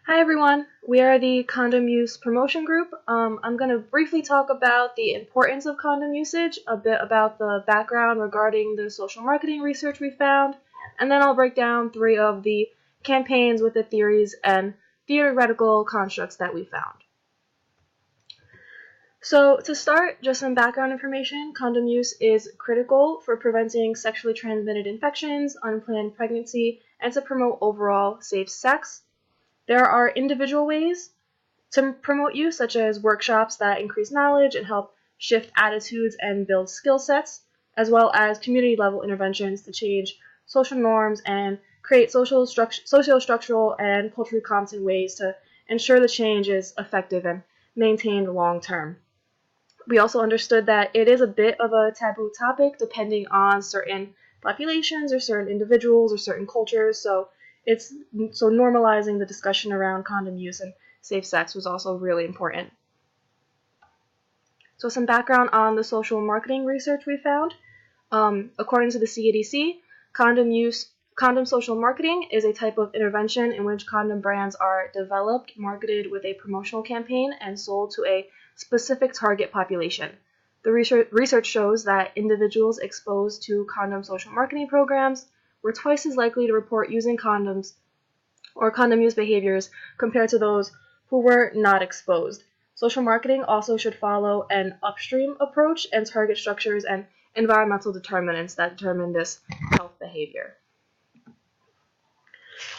Hi everyone, we are the Condom Use Promotion Group. I'm going to briefly talk about the importance of condom usage, a bit about the background regarding the social marketing research we found, and then I'll break down three of the campaigns with the theories and theoretical constructs that we found. So to start, just some background information. Condom use is critical for preventing sexually transmitted infections, unplanned pregnancy, and to promote overall safe sex. There are individual ways to promote use, such as workshops that increase knowledge and help shift attitudes and build skill sets, as well as community-level interventions to change social norms and create socio-structural and culturally competent ways to ensure the change is effective and maintained long-term. We also understood that it is a bit of a taboo topic depending on certain populations or certain individuals or certain cultures, so normalizing the discussion around condom use and safe sex was also really important. So some background on the social marketing research we found. According to the CDC, condom social marketing is a type of intervention in which condom brands are developed, marketed with a promotional campaign, and sold to a specific target population. The research shows that individuals exposed to condom social marketing programs were twice as likely to report using condoms or condom use behaviors compared to those who were not exposed. Social marketing also should follow an upstream approach and target structures and environmental determinants that determine this health behavior.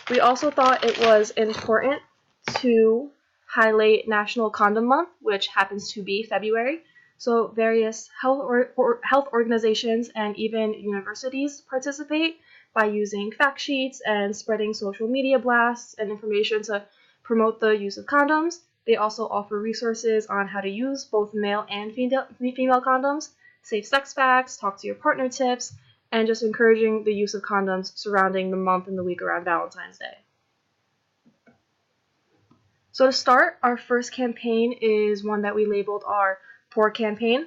We also thought it was important to highlight National Condom Month, which happens to be February. So various health organizations and even universities participate by using fact sheets and spreading social media blasts and information to promote the use of condoms. They also offer resources on how to use both male and female condoms, safe sex facts, talk to your partner tips, and just encouraging the use of condoms surrounding the month and the week around Valentine's Day. So to start, our first campaign is one that we labeled our POUR campaign.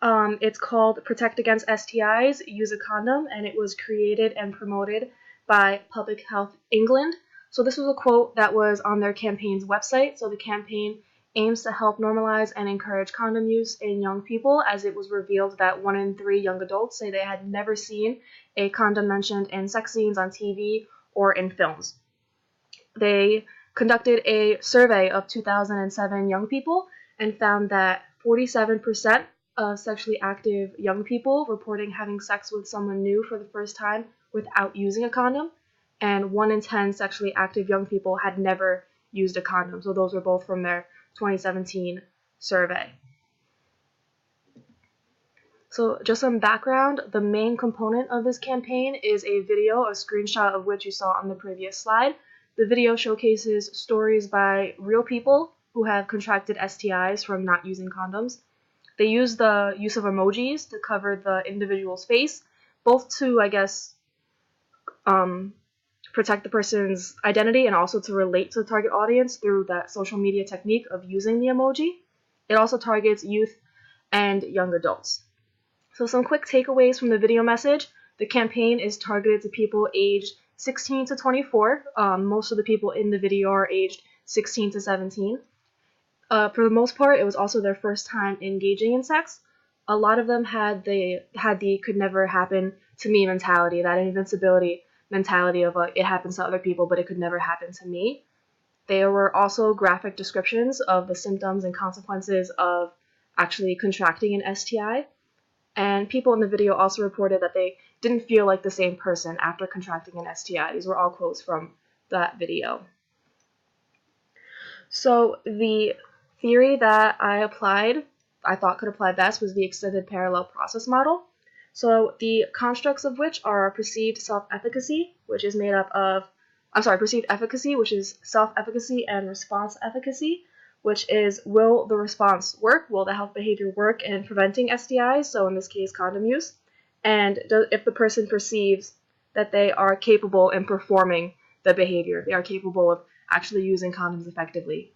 It's called Protect Against STIs, Use a Condom, and it was created and promoted by Public Health England. So this was a quote that was on their campaign's website. So the campaign aims to help normalize and encourage condom use in young people, as it was revealed that 1 in 3 young adults say they had never seen a condom mentioned in sex scenes on TV or in films. They conducted a survey of 2007 young people and found that 47% of sexually active young people reporting having sex with someone new for the first time without using a condom, and 1 in 10 sexually active young people had never used a condom. So those were both from their 2017 survey. So just some background, the main component of this campaign is a video, a screenshot of which you saw on the previous slide. The video showcases stories by real people who have contracted STIs from not using condoms. They use the use of emojis to cover the individual's face, both to, protect the person's identity and also to relate to the target audience through that social media technique of using the emoji. It also targets youth and young adults. So some quick takeaways from the video message. The campaign is targeted to people aged 16 to 24. Most of the people in the video are aged 16 to 17. For the most part, it was also their first time engaging in sex. A lot of them had the could never happen to me mentality, that invincibility mentality of it happens to other people, but it could never happen to me. There were also graphic descriptions of the symptoms and consequences of actually contracting an STI. And people in the video also reported that they didn't feel like the same person after contracting an STI. These were all quotes from that video. So the theory that I thought could apply best, was the extended parallel process model. So the constructs of which are perceived efficacy, which is self-efficacy and response efficacy, which is, will the response work? Will the health behavior work in preventing STIs? So in this case, condom use. And if the person perceives that they are capable in performing the behavior, they are capable of actually using condoms effectively.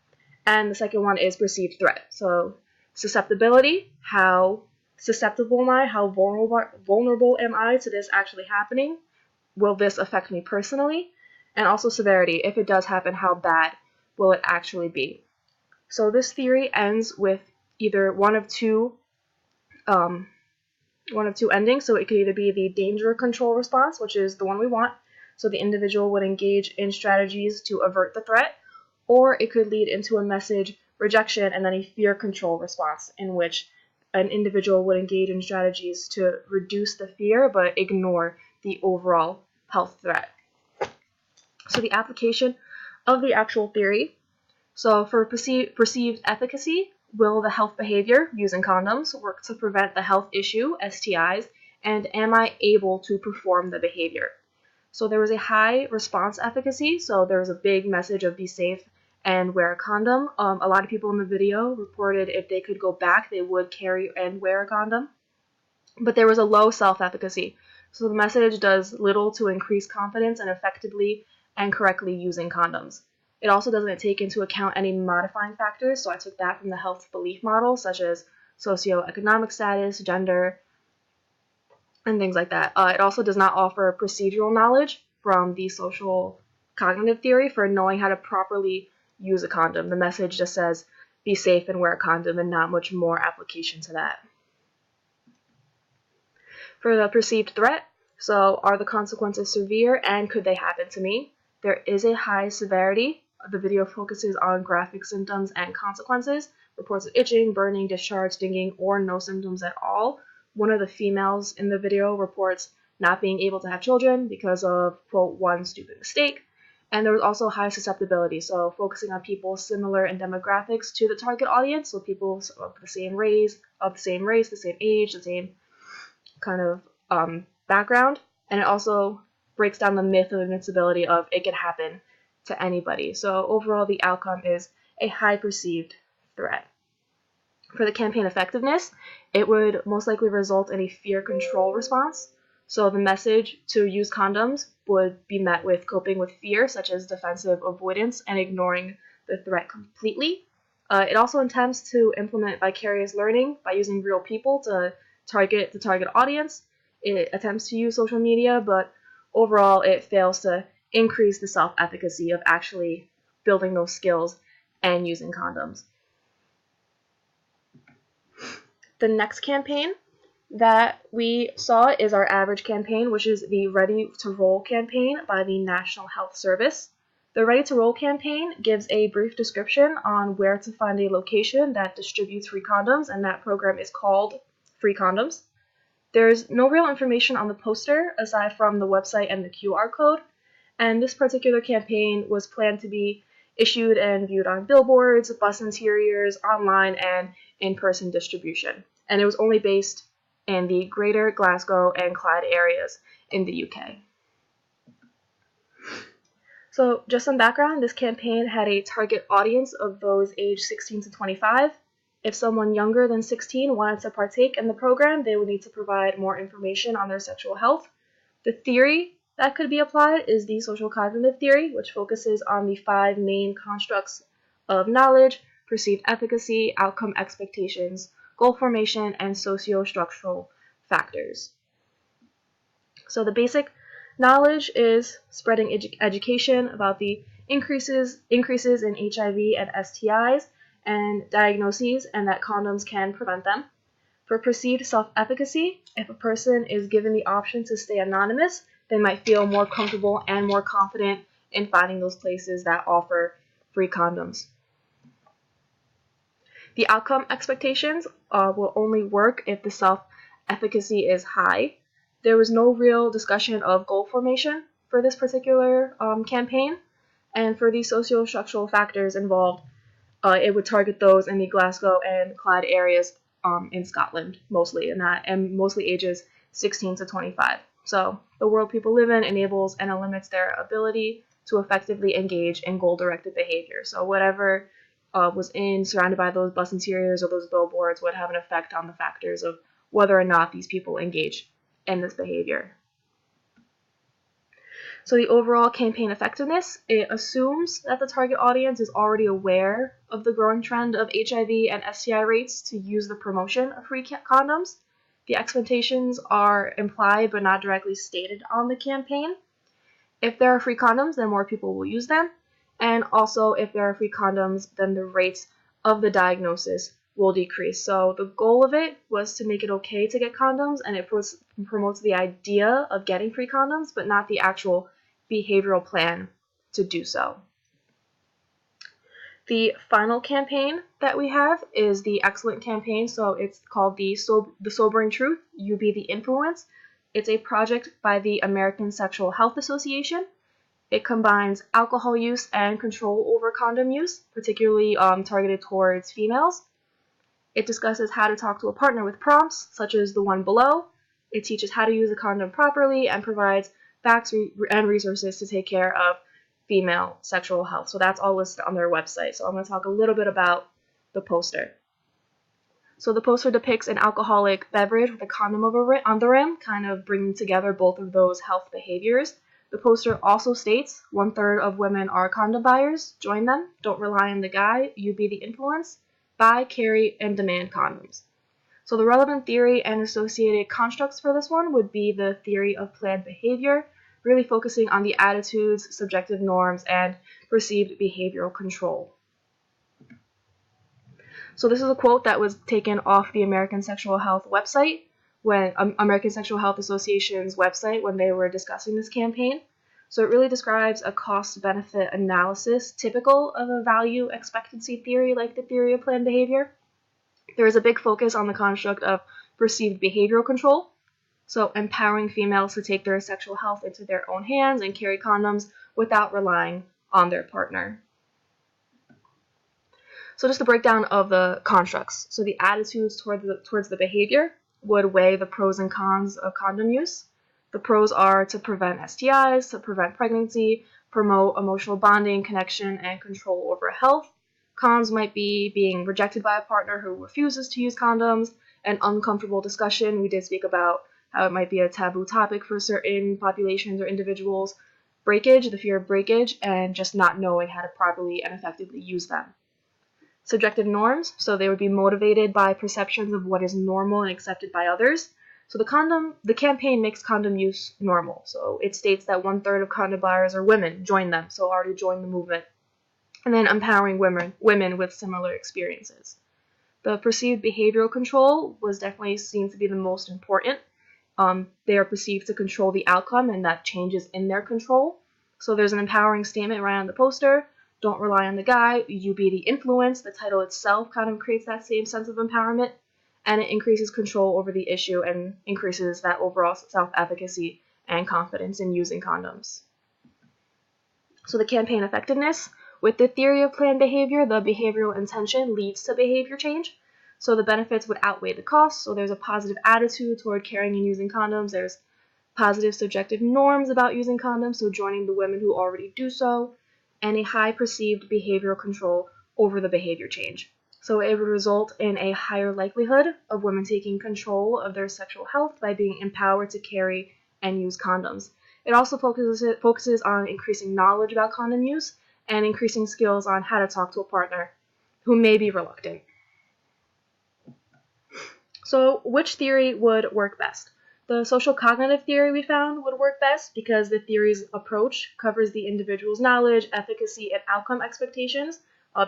And the second one is perceived threat. So susceptibility, how susceptible am I? How vulnerable am I to this actually happening? Will this affect me personally? and also severity. If it does happen, how bad will it actually be? So this theory ends with either one of two endings. So it could either be the danger control response, which is the one we want, so the individual would engage in strategies to avert the threat, or it could lead into a message rejection and then a fear control response, in which an individual would engage in strategies to reduce the fear but ignore the overall health threat. So the application of the actual theory. So for perceived efficacy, will the health behavior, using condoms, work to prevent the health issue, STIs, and am I able to perform the behavior? So there was a high response efficacy, so there was a big message of be safe and wear a condom. A lot of people in the video reported if they could go back, they would carry and wear a condom. But there was a low self-efficacy, so the message does little to increase confidence in effectively and correctly using condoms. It also doesn't take into account any modifying factors, so I took that from the health belief model, such as socioeconomic status, gender, and things like that. It also does not offer procedural knowledge from the social cognitive theory for knowing how to properly use a condom. The message just says, be safe and wear a condom, and not much more application to that. For the perceived threat, so are the consequences severe and could they happen to me? There is a high severity. The video focuses on graphic symptoms and consequences, reports of itching, burning, discharge, stinging, or no symptoms at all. One of the females in the video reports not being able to have children because of, quote, one stupid mistake. And there was also high susceptibility, so focusing on people similar in demographics to the target audience, so people of the same race, the same age, the same kind of background. And it also breaks down the myth of invincibility of it could happen to anybody. So overall, the outcome is a high perceived threat. For the campaign effectiveness, it would most likely result in a fear control response. So the message to use condoms would be met with coping with fear, such as defensive avoidance and ignoring the threat completely. It also attempts to implement vicarious learning by using real people to target the target audience. It attempts to use social media, but overall it fails to increase the self-efficacy of actually building those skills and using condoms. The next campaign that we saw is our average campaign, which is the Ready to Roll campaign by the National Health Service. The Ready to Roll campaign gives a brief description on where to find a location that distributes free condoms, and that program is called Free Condoms. There's no real information on the poster aside from the website and the QR code, and this particular campaign was planned to be issued and viewed on billboards, bus interiors, online, and in-person distribution. And it was only based in the Greater Glasgow and Clyde areas in the UK. So just some background, this campaign had a target audience of those aged 16 to 25. If someone younger than 16 wanted to partake in the program, they would need to provide more information on their sexual health. The theory that could be applied is the social cognitive theory, which focuses on the 5 main constructs of knowledge, perceived efficacy, outcome expectations, goal formation, and socio-structural factors. So the basic knowledge is spreading education about the increases in HIV and STIs and diagnoses, and that condoms can prevent them. For perceived self-efficacy, if a person is given the option to stay anonymous, they might feel more comfortable and more confident in finding those places that offer free condoms. The outcome expectations will only work if the self-efficacy is high. There was no real discussion of goal formation for this particular campaign, and for the socio-structural factors involved, it would target those in the Glasgow and Clyde areas in Scotland, mostly, and mostly ages 16 to 25. So the world people live in enables and limits their ability to effectively engage in goal-directed behavior. So whatever was surrounded by those bus interiors or those billboards would have an effect on the factors of whether or not these people engage in this behavior. So the overall campaign effectiveness, it assumes that the target audience is already aware of the growing trend of HIV and STI rates to use the promotion of free condoms. The expectations are implied but not directly stated on the campaign. If there are free condoms, then more people will use them. And also, if there are free condoms, then the rates of the diagnosis will decrease. So the goal of it was to make it okay to get condoms, and it promotes the idea of getting free condoms, but not the actual behavioral plan to do so. The final campaign that we have is the Excellent campaign. So it's called the Sobering Truth, You Be the Influence. It's a project by the American Sexual Health Association. It combines alcohol use and control over condom use, particularly targeted towards females. It discusses how to talk to a partner with prompts, such as the one below. It teaches how to use a condom properly and provides facts and resources to take care of female sexual health. So that's all listed on their website. So I'm going to talk a little bit about the poster. So the poster depicts an alcoholic beverage with a condom on the rim, kind of bringing together both of those health behaviors. The poster also states 1/3 of women are condom buyers. Join them. Don't rely on the guy. You be the influence. Buy, carry, and demand condoms. So the relevant theory and associated constructs for this one would be the theory of planned behavior, really focusing on the attitudes, subjective norms, and perceived behavioral control. So this is a quote that was taken off the American Sexual Health website, American Sexual Health Association's website, when they were discussing this campaign. So it really describes a cost-benefit analysis typical of a value expectancy theory like the theory of planned behavior. There is a big focus on the construct of perceived behavioral control, so empowering females to take their sexual health into their own hands and carry condoms without relying on their partner. So just a breakdown of the constructs. So the attitudes towards the behavior would weigh the pros and cons of condom use. The pros are to prevent STIs, to prevent pregnancy, promote emotional bonding, connection, and control over health. Cons might be being rejected by a partner who refuses to use condoms, an uncomfortable discussion. We did speak about how it might be a taboo topic for certain populations or individuals. Breakage, the fear of breakage, and just not knowing how to properly and effectively use them. Subjective norms, so they would be motivated by perceptions of what is normal and accepted by others. So the campaign makes condom use normal. So it states that 1/3 of condom buyers are women. Join them. So already join the movement. And then empowering women with similar experiences. The perceived behavioral control was definitely seen to be the most important. They are perceived to control the outcome, and that changes in their control. So there's an empowering statement right on the poster. Don't rely on the guy, you be the influence. The title itself kind of creates that same sense of empowerment, and it increases control over the issue and increases that overall self-efficacy and confidence in using condoms. So the campaign effectiveness. With the theory of planned behavior, the behavioral intention leads to behavior change. So the benefits would outweigh the costs. So there's a positive attitude toward carrying and using condoms. There's positive subjective norms about using condoms, so joining the women who already do so, and a high perceived behavioral control over the behavior change. So it would result in a higher likelihood of women taking control of their sexual health by being empowered to carry and use condoms. It also focuses on increasing knowledge about condom use and increasing skills on how to talk to a partner who may be reluctant. So which theory would work best? The social cognitive theory we found would work best because the theory's approach covers the individual's knowledge, efficacy, and outcome expectations,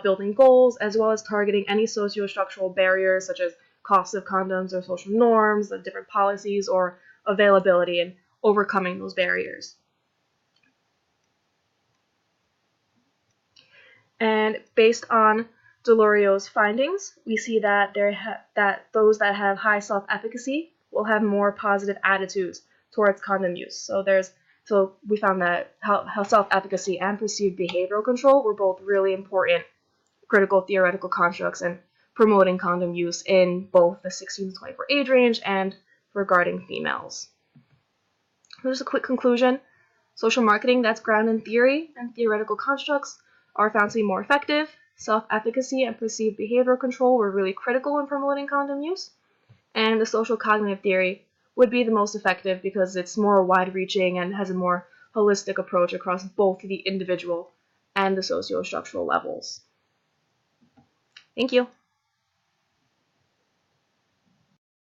building goals, as well as targeting any socio-structural barriers such as costs of condoms or social norms, different policies, or availability, and overcoming those barriers. And based on Delorio's findings, we see that those that have high self-efficacy will have more positive attitudes towards condom use. So we found that how self-efficacy and perceived behavioral control were both really important critical theoretical constructs in promoting condom use in both the 16 to 24 age range and regarding females. So just a quick conclusion. Social marketing that's grounded in theory and theoretical constructs are found to be more effective. Self-efficacy and perceived behavioral control were really critical in promoting condom use. And the social cognitive theory would be the most effective because it's more wide-reaching and has a more holistic approach across both the individual and the socio-structural levels. Thank you.